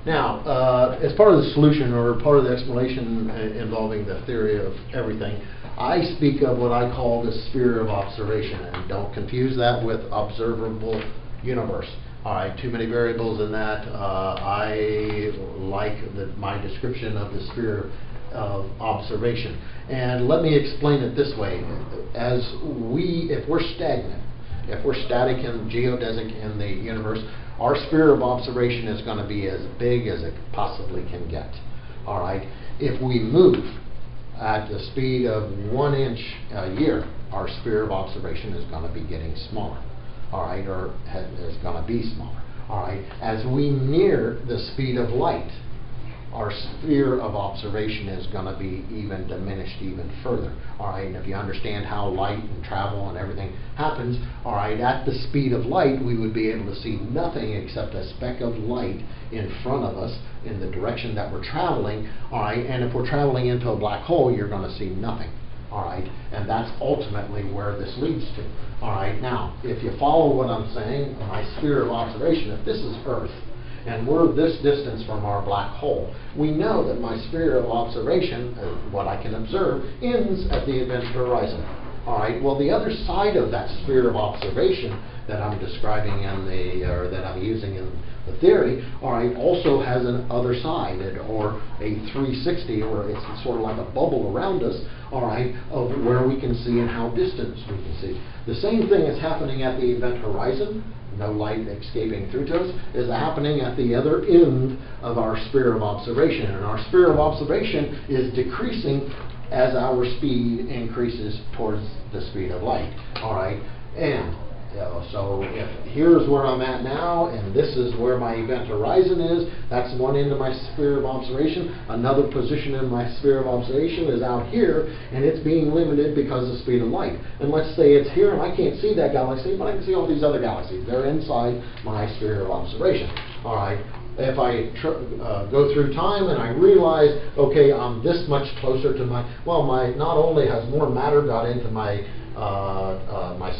Now, as part of the solution or part of the explanation involving the theory of everything, I speak of what I call the sphere of observation, and don't confuse that with observable universe. All right, too many variables in that. I like my description of the sphere of observation. And let me explain it this way. If we're stagnant, if we're static and geodesic in the universe, our sphere of observation is going to be as big as it possibly can get. All right. If we move at the speed of 1 inch a year, our sphere of observation is going to be getting smaller. All right, or is going to be smaller. All right. As we near the speed of light, our sphere of observation is going to be even diminished even further. All right, and if you understand how light and travel and everything happens, all right, at the speed of light, we would be able to see nothing except a speck of light in front of us in the direction that we're traveling. All right, and if we're traveling into a black hole, you're going to see nothing. All right, and that's ultimately where this leads to. All right, now, if you follow what I'm saying, my sphere of observation, if this is Earth, and we're this distance from our black hole, we know that my sphere of observation, what I can observe, ends at the event horizon. All right. Well, the other side of that sphere of observation that I'm describing or that I'm using in the theory, all right, also has an other side, or a 360, or it's sort of like a bubble around us, all right, of where we can see and how distant we can see. The same thing is happening at the event horizon. No light escaping through to us, is happening at the other end of our sphere of observation. And our sphere of observation is decreasing as our speed increases towards the speed of light. All right, and so if here's where I'm at now, and this is where my event horizon is, that's one end of my sphere of observation. Another position in my sphere of observation is out here, and it's being limited because of the speed of light. And let's say it's here, and I can't see that galaxy, but I can see all these other galaxies. They're inside my sphere of observation. All right. If I go through time and I realize, okay, I'm this much closer to not only has more matter got into my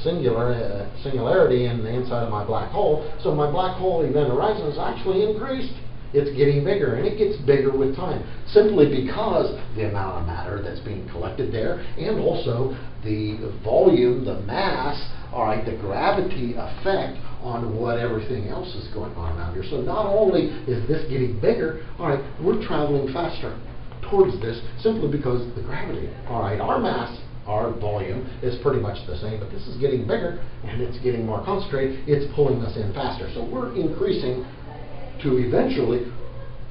singularity in the inside of my black hole, so my black hole event horizon is actually increased. It's getting bigger, and it gets bigger with time, simply because the amount of matter that's being collected there, and also the volume, the mass, all right, the gravity effect on what everything else is going on around here. So not only is this getting bigger, all right, we're traveling faster towards this simply because of the gravity. All right, our mass, our volume is pretty much the same, but this is getting bigger and it's getting more concentrated. It's pulling us in faster. So we're increasing to eventually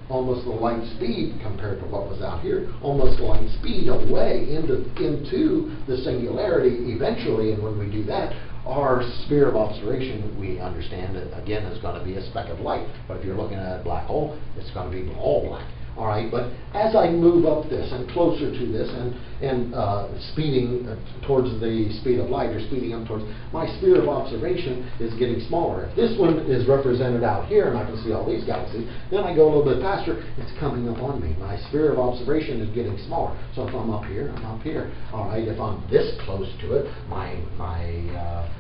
almost the light speed compared to what was out here, almost light speed away into the singularity eventually. And when we do that, our sphere of observation, we understand that again is going to be a speck of light. But if you're looking at a black hole, it's going to be all black. All right, but as I move up this and closer to this and speeding towards the speed of light, or speeding up towards, my sphere of observation is getting smaller. If this one is represented out here and I can see all these galaxies, then I go a little bit faster, it's coming up on me. My sphere of observation is getting smaller. So if I'm up here, I'm up here. All right, if I'm this close to it, my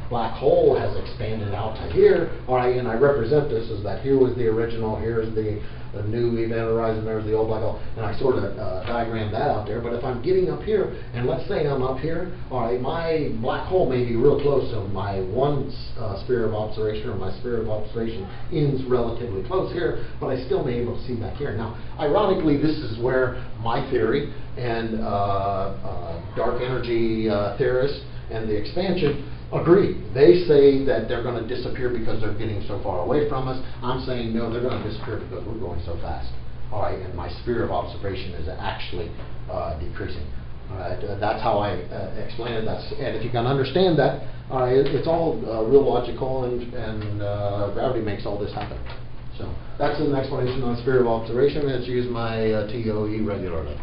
black hole has expanded out to here. All right, and I represent this as that here was the original, here's the new event horizon, there's the old black hole, and I sort of diagram that out there. But if I'm getting up here, and let's say I'm up here, all right, my black hole may be real close, so my one sphere of observation, or my sphere of observation, ends relatively close here, but I still may be able to see back here. Now, ironically, this is where my theory and dark energy theorists and the expansion agree. They say that they're going to disappear because they're getting so far away from us. I'm saying no, they're going to disappear because we're going so fast. All right, and my sphere of observation is actually decreasing. All right, that's how I explain it. And if you can understand that, all right, it's all real logical, and gravity makes all this happen. So that's an explanation on sphere of observation. It's used my TOE regularly.